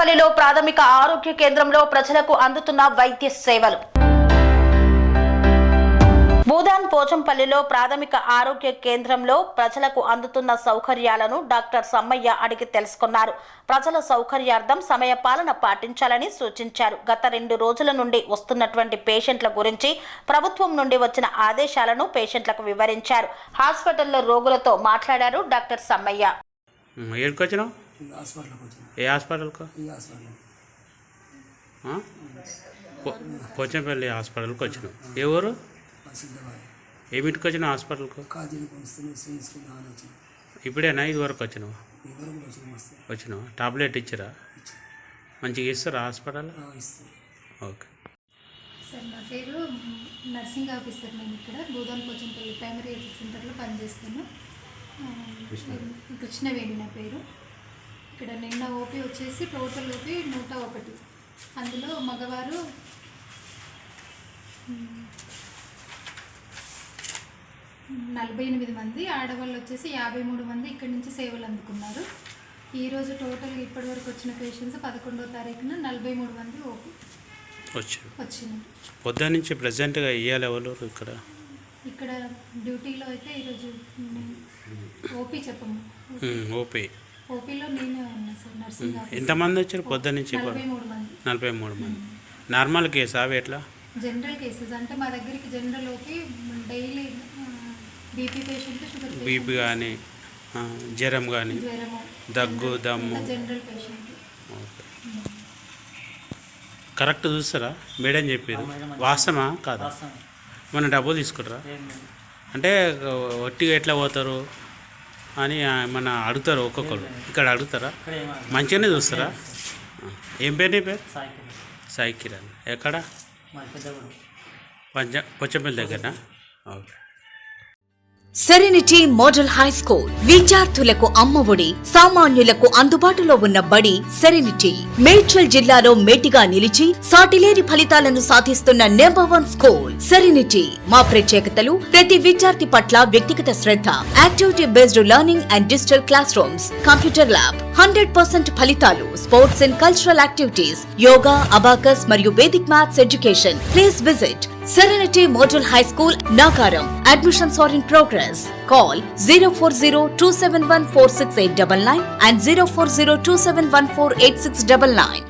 పోచంపల్లిలో ప్రాథమిక ఆరోగ్య కేంద్రంలో ప్రజలకు అందుతున్న వైద్య సేవలు. భూదాన్ పోచంపల్లిలో ప్రాథమిక ఆరోగ్య కేంద్రంలో ప్రజలకు అందుతున్న సౌకర్యాలను డాక్టర్ సమ్మయ్య అడిగి తెలుసుకున్నారు. ప్రజల సౌకర్యార్థం సమయ పాలన పాటించాలని సూచించారు. గత 2 రోజుల నుండి వస్తున్నటువంటి పేషెంట్ల గురించి ప్రభుత్వం నుండి వచ్చిన ఆదేశాలను పేషెంట్లకు వివరించారు. హాస్పిటల్లో రోగులతో మాట్లాడారు డాక్టర్ సమ్మయ్య. పోచంపల్లి హాస్పిటల్కి వచ్చినావు. ఏ ఊరు? ఏమిటికి వచ్చినావు హాస్పిటల్కు? ఇప్పుడేనా? ఇది వరకు వచ్చినావు? వచ్చినావు. టాబ్లెట్ ఇచ్చారా? మంచిగా ఇస్తారా హాస్పిటల్? ఓకే సార్, నా పేరు నర్సింగ్ ఆఫీసర్. నేను ఇక్కడ భూదాన్ పోచంపల్లి ప్రైమరీ హెల్త్ సెంటర్లో పనిచేస్తాను. కృష్ణవేణి నా పేరు. ఇక్కడ నిన్న ఓపీ వచ్చేసి టోటల్ ఓపీ 101. అందులో మగవారు 48 మంది, ఆడవాళ్ళు వచ్చేసి 53 మంది ఇక్కడి నుంచి సేవలు అందుకున్నారు. ఈరోజు టోటల్ ఇప్పటివరకు వచ్చిన పేషెంట్స్ 11వ తారీఖున 43 మంది ఓపీ వచ్చినారు. పొద్దున్న నుంచి ప్రజెంట్గా ఇవ్వాలి ఎవరు ఇక్కడ డ్యూటీలో అయితే ఈరోజు ఓపీ చెప్పము. ఓపీలో నేనే ఉన్నా సార్. నర్సింగ్ ఎంతమంది వచ్చారు పొద్దున్న నుంచి? 43 మంది. నార్మల్ కేసు అవి ఎట్లా? జనరల్ కేసెస్ అంటే మా దగ్గరికి general OP daily BP patient, sugar BP కానీ జ్వరం కానీ దగ్గు దమ్ము జనరల్ పేషెంట్. కరెక్ట్ చూస్తారా మేడం చెప్పారు? వాస్తవా కాదా? మన డబ్బులు తీసుకుంటారా? అంటే ఒట్టిగా ఎట్లా పోతారు అని మన అడుగుతారు ఒక్కొక్కరు. ఇక్కడ అడుగుతారా? మంచిగానే చూస్తారా? ఏం పేరు నీ పేరు? సాయి కిరణ్. ఎక్కడ? పోచంపల్లి దగ్గరనా? Okay. Serenity model high school విద్యార్థులకు అమ్మఒడి, సామాన్యులకు అందుబాటులో ఉన్న బడి సెరెనిటీ. మేడ్చల్ జిల్లాలో మేటిగా నిలిచి సాటిలేని ఫలితాలను సాధిస్తున్న నంబర్ 1 స్కూల్ సెరెనిటీ. మా ప్రత్యేకతలు: ప్రతి విద్యార్థి పట్ల వ్యక్తిగత శ్రద్ధ, activity based learning and digital classrooms, computer lab, 100% ఫలితాలు, sports and cultural activities, yoga, abacus మరియు Vedic maths education. Please visit Serenity Model High School, Nagaram. Admissions are in progress. Call 040-271-46899 and 040-271-48699.